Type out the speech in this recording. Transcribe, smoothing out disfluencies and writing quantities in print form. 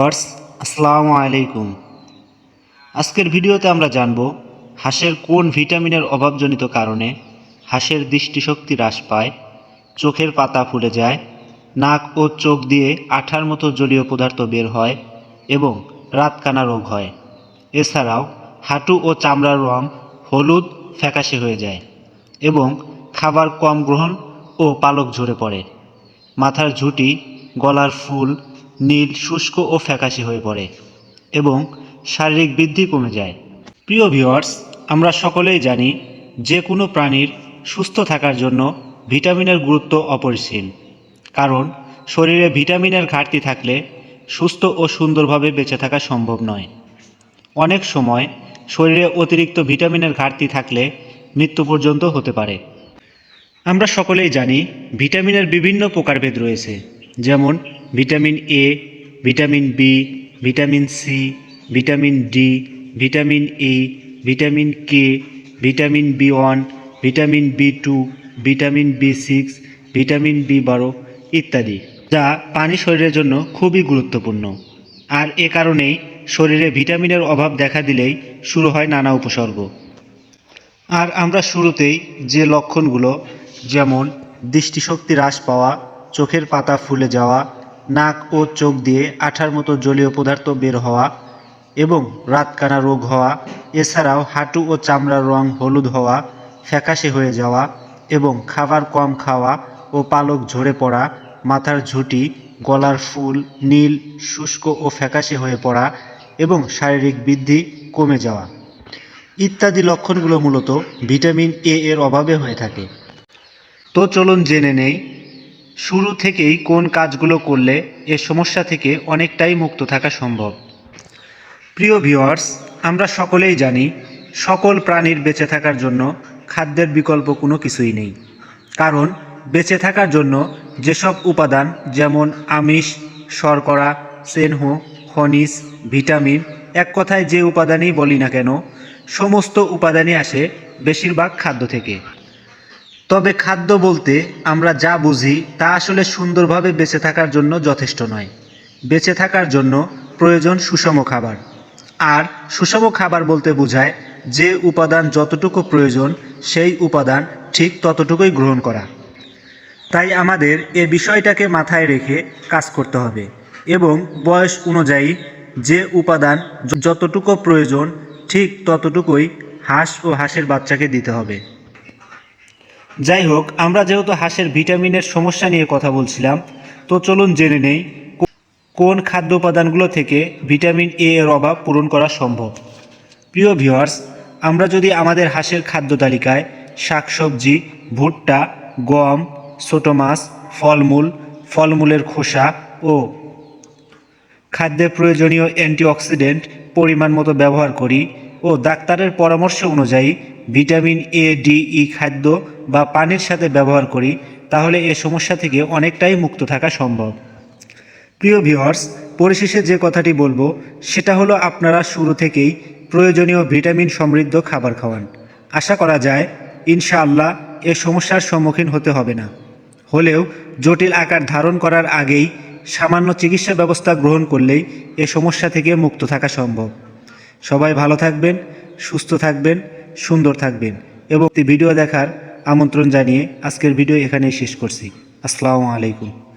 Viewers, আসসালামু আলাইকুম। আজকের ভিডিওতে আমরা জানব হাঁসের কোন ভিটামিনের অভাবজনিত কারণে হাঁসের দৃষ্টিশক্তি হ্রাস পায়, চোখের পাতা ফুলে যায়, নাক ও চোখ দিয়ে আঠার মতো জলীয় পদার্থ বের হয় এবং রাতকানা রোগ হয়। এছাড়াও হাঁটু ও চামড়ার রং হলুদ ফ্যাকাশে হয়ে যায় এবং খাবার কম গ্রহণ ও পালক ঝরে পড়ে। মাথার ঝুঁটি, গলার ফুল নীল শুষ্ক ও ফ্যাকাশে হয়ে পড়ে এবং শারীরিক বৃদ্ধি কমে যায়। প্রিয় ভিউয়ার্স, আমরা সকলেই জানি যে কোনো প্রাণীর সুস্থ থাকার জন্য ভিটামিনের গুরুত্ব অপরিসীম। কারণ শরীরে ভিটামিনের ঘাটতি থাকলে সুস্থ ও সুন্দরভাবে বেঁচে থাকা সম্ভব নয়। অনেক সময় শরীরে অতিরিক্ত ভিটামিনের ঘাটতি থাকলে মৃত্যু পর্যন্ত হতে পারে। আমরা সকলেই জানি ভিটামিনের বিভিন্ন প্রকারভেদ রয়েছে, যেমন vitamin A, vitamin B, vitamin C, vitamin D, vitamin E, vitamin K, vitamin B one, vitamin B2, vitamin বি6, vitamin বি12 ইত্যাদি, যা পানি শরীরের জন্য খুবই গুরুত্বপূর্ণ। আর এ কারণেই শরীরে ভিটামিনের অভাব দেখা দিলেই শুরু হয় নানা উপসর্গ। আর আমরা শুরুতেই যে লক্ষণগুলো, যেমন দৃষ্টিশক্তি হ্রাস পাওয়া, চোখের পাতা ফুলে যাওয়া, নাক ও চোখ দিয়ে আঠার মতো জলীয় পদার্থ বের হওয়া এবং রাতকানা রোগ হওয়া, এছাড়াও হাঁটু ও চামড়ার রং হলুদ হওয়া, ফ্যাকাশে হয়ে যাওয়া এবং খাবার কম খাওয়া ও পালক ঝরে পড়া, মাথার ঝুঁটি, গলার ফুল নীল শুষ্ক ও ফ্যাকাশে হয়ে পড়া এবং শারীরিক বৃদ্ধি কমে যাওয়া ইত্যাদি লক্ষণগুলো মূলত ভিটামিন এ এর অভাবে হয়ে থাকে। তো চলুন জেনে নেই শুরু থেকেই কোন কাজগুলো করলে এ সমস্যা থেকে অনেকটাই মুক্ত থাকা সম্ভব। প্রিয় ভিউয়ার্স, আমরা সকলেই জানি সকল প্রাণীর বেঁচে থাকার জন্য খাদ্যের বিকল্প কোনো কিছুই নেই। কারণ বেঁচে থাকার জন্য যেসব উপাদান, যেমন আমিষ, শর্করা, স্নেহ, খনিজ, ভিটামিন, এক কথায় যে উপাদানই বলি না কেন, সমস্ত উপাদানই আসে বেশিরভাগ খাদ্য থেকে। তবে খাদ্য বলতে আমরা যা বুঝি তা আসলে সুন্দরভাবে বেঁচে থাকার জন্য যথেষ্ট নয়। বেঁচে থাকার জন্য প্রয়োজন সুষম খাবার। আর সুষম খাবার বলতে বোঝায় যে উপাদান যতটুকু প্রয়োজন সেই উপাদান ঠিক ততটুকুই গ্রহণ করা। তাই আমাদের এ বিষয়টাকে মাথায় রেখে কাজ করতে হবে এবং বয়স অনুযায়ী যে উপাদান যতটুকু প্রয়োজন ঠিক ততটুকুই হাঁস ও হাঁসের বাচ্চাকে দিতে হবে। যাই হোক, আমরা যেহেতু হাঁসের ভিটামিনের সমস্যা নিয়ে কথা বলছিলাম, তো চলুন জেনে নেই কোন খাদ্য উপাদানগুলো থেকে ভিটামিন এ এর অভাব পূরণ করা সম্ভব। প্রিয় ভিউয়ার্স, আমরা যদি আমাদের হাঁসের খাদ্য তালিকায় শাকসবজি, ভুট্টা, গম, ছোট মাছ, ফলমূল, ফলমূলের খোসা ও খাদ্যে প্রয়োজনীয় অ্যান্টিঅক্সিডেন্ট পরিমাণ মতো ব্যবহার করি ও ডাক্তারের পরামর্শ অনুযায়ী ভিটামিন এ, ডি, ই খাদ্য বা পানির সাথে ব্যবহার করি, তাহলে এ সমস্যা থেকে অনেকটাই মুক্ত থাকা সম্ভব। প্রিয় ভিউয়ার্স, পরিশেষে যে কথাটি বলবো সেটা হলো আপনারা শুরু থেকেই প্রয়োজনীয় ভিটামিন সমৃদ্ধ খাবার খাওয়ান। আশা করা যায় ইনশাআল্লাহ এ সমস্যার সম্মুখীন হতে হবে না। হলেও জটিল আকার ধারণ করার আগেই সামান্য চিকিৎসা ব্যবস্থা গ্রহণ করলেই এ সমস্যা থেকে মুক্ত থাকা সম্ভব। সবাই ভালো থাকবেন, সুস্থ থাকবেন, সুন্দর থাকবেন এবং ভিডিও দেখার আমন্ত্রণ জানিয়ে আজকের ভিডিও এখানেই শেষ করছি। আসসালামু আলাইকুম।